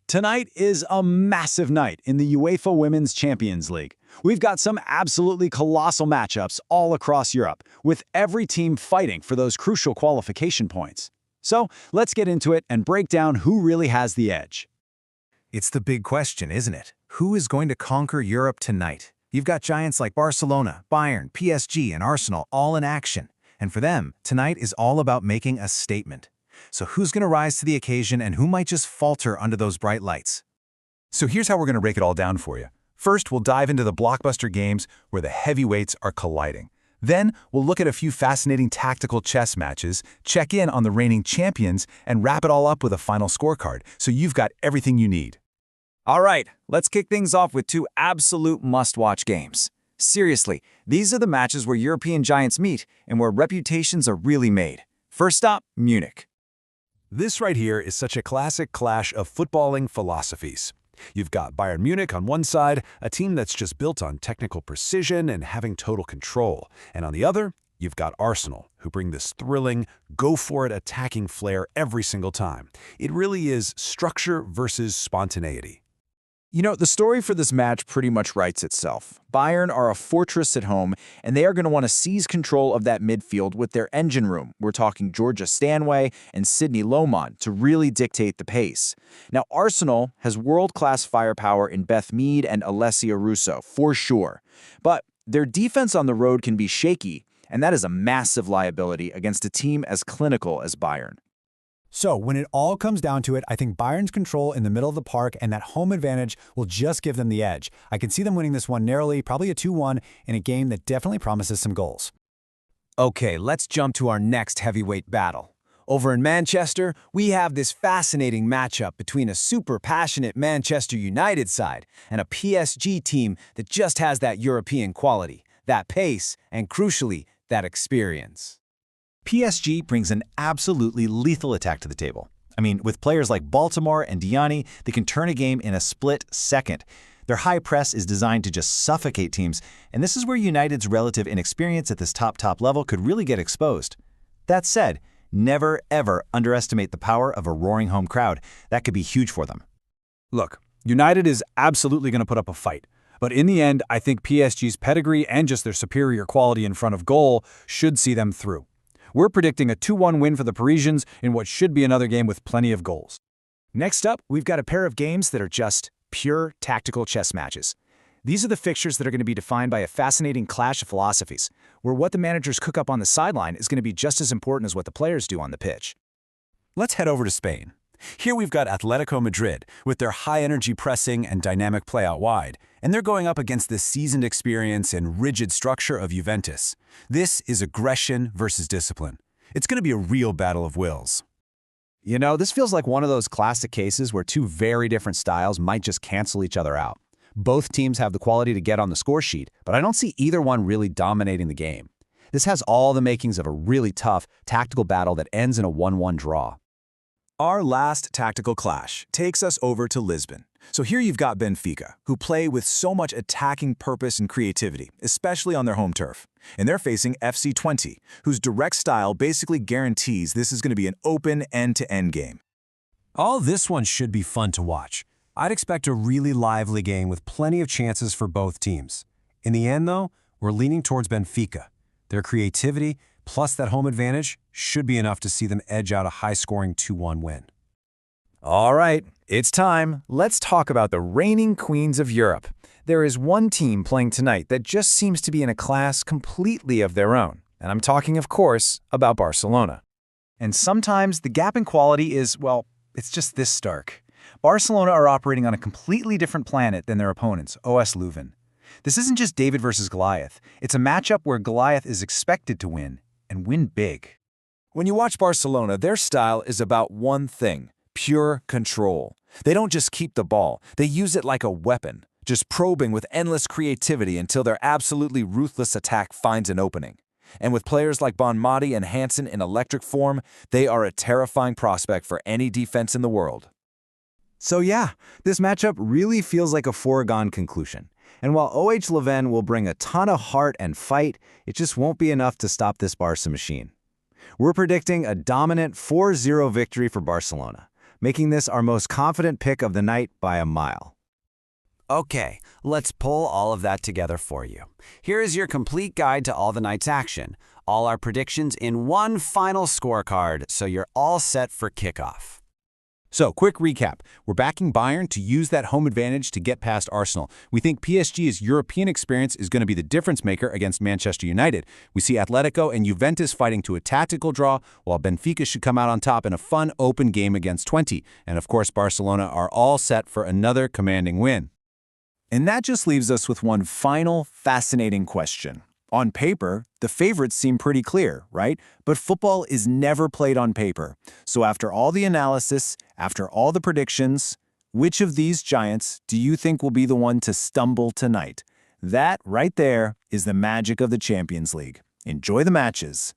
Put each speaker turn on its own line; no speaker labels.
Tonight is a massive night in the UEFA Women's Champions League. We've got some absolutely colossal matchups all across Europe, with every team fighting for those crucial qualification points. So let's get into it and break down who really has the edge.
It's the big question, isn't it? Who is going to conquer Europe tonight? You've got giants like Barcelona, Bayern, PSG, and Arsenal all in action. And for them, tonight is all about making a statement. So who's going to rise to the occasion and who might just falter under those bright lights?
So here's how we're going to break it all down for you. First, we'll dive into the blockbuster games where the heavyweights are colliding. Then, we'll look at a few fascinating tactical chess matches, check in on the reigning champions, and wrap it all up with a final scorecard, so you've got everything you need.
All right, let's kick things off with two absolute must-watch games. Seriously, these are the matches where European giants meet and where reputations are really made. First up, Munich.
This right here is such a classic clash of footballing philosophies. You've got Bayern Munich on one side, a team that's just built on technical precision and having total control. And on the other, you've got Arsenal, who bring this thrilling, go-for-it attacking flair every single time. It really is structure versus spontaneity.
You know, the story for this match pretty much writes itself. Bayern are a fortress at home, and they are going to want to seize control of that midfield with their engine room. We're talking Georgia Stanway and Sydney Lomond to really dictate the pace. Now, Arsenal has world-class firepower in Beth Mead and Alessia Russo, for sure. But their defense on the road can be shaky, and that is a massive liability against a team as clinical as Bayern.
So when it all comes down to it, I think Bayern's control in the middle of the park and that home advantage will just give them the edge. I can see them winning this one narrowly, probably a 2-1, in a game that definitely promises some goals.
Okay, let's jump to our next heavyweight battle. Over in Manchester, we have this fascinating matchup between a super passionate Manchester United side and a PSG team that just has that European quality, that pace, and crucially, that experience.
PSG brings an absolutely lethal attack to the table. I mean, with players like Baltimore and Diani, they can turn a game in a split second. Their high press is designed to just suffocate teams, and this is where United's relative inexperience at this top level could really get exposed. That said, never ever underestimate the power of a roaring home crowd. That could be huge for them.
Look, United is absolutely going to put up a fight. But in the end, I think PSG's pedigree and just their superior quality in front of goal should see them through. We're predicting a 2-1 win for the Parisians in what should be another game with plenty of goals.
Next up, we've got a pair of games that are just pure tactical chess matches. These are the fixtures that are going to be defined by a fascinating clash of philosophies, where what the managers cook up on the sideline is going to be just as important as what the players do on the pitch.
Let's head over to Spain. Here we've got Atletico Madrid with their high-energy pressing and dynamic play out wide, and they're going up against the seasoned experience and rigid structure of Juventus. This is aggression versus discipline. It's going to be a real battle of wills.
You know, this feels like one of those classic cases where two very different styles might just cancel each other out. Both teams have the quality to get on the score sheet, but I don't see either one really dominating the game. This has all the makings of a really tough tactical battle that ends in a 1-1 draw.
Our last tactical clash takes us over to Lisbon. So here you've got Benfica, who play with so much attacking purpose and creativity, especially on their home turf. And they're facing FC 20, whose direct style basically guarantees this is going to be an open end-to-end game.
All this one should be fun to watch. I'd expect a really lively game with plenty of chances for both teams. In the end, though, we're leaning towards Benfica. Their creativity, plus that home advantage, should be enough to see them edge out a high-scoring 2-1 win.
All right, it's time. Let's talk about the reigning queens of Europe. There is one team playing tonight that just seems to be in a class completely of their own. And I'm talking, of course, about Barcelona. And sometimes the gap in quality is, well, it's just this stark. Barcelona are operating on a completely different planet than their opponents, OH Leuven. This isn't just David versus Goliath. It's a matchup where Goliath is expected to win, and win big.
When you watch Barcelona, their style is about one thing: pure control. They don't just keep the ball, they use it like a weapon, just probing with endless creativity until their absolutely ruthless attack finds an opening. And with players like Bonmati and Hansen in electric form, they are a terrifying prospect for any defense in the world.
So yeah, this matchup really feels like a foregone conclusion. And while OH Leuven will bring a ton of heart and fight, it just won't be enough to stop this Barca machine. We're predicting a dominant 4-0 victory for Barcelona. making this our most confident pick of the night by a mile.
Okay, let's pull all of that together for you. Here is your complete guide to all the night's action, all our predictions in one final scorecard, so you're all set for kickoff.
So, quick recap. We're backing Bayern to use that home advantage to get past Arsenal. We think PSG's European experience is going to be the difference maker against Manchester United. We see Atletico and Juventus fighting to a tactical draw, while Benfica should come out on top in a fun, open game against 20. And of course, Barcelona are all set for another commanding win. And that just leaves us with one final, fascinating question. On paper, the favorites seem pretty clear, right? But football is never played on paper. So after all the analysis, after all the predictions, which of these giants do you think will be the one to stumble tonight? That right there is the magic of the Champions League. Enjoy the matches.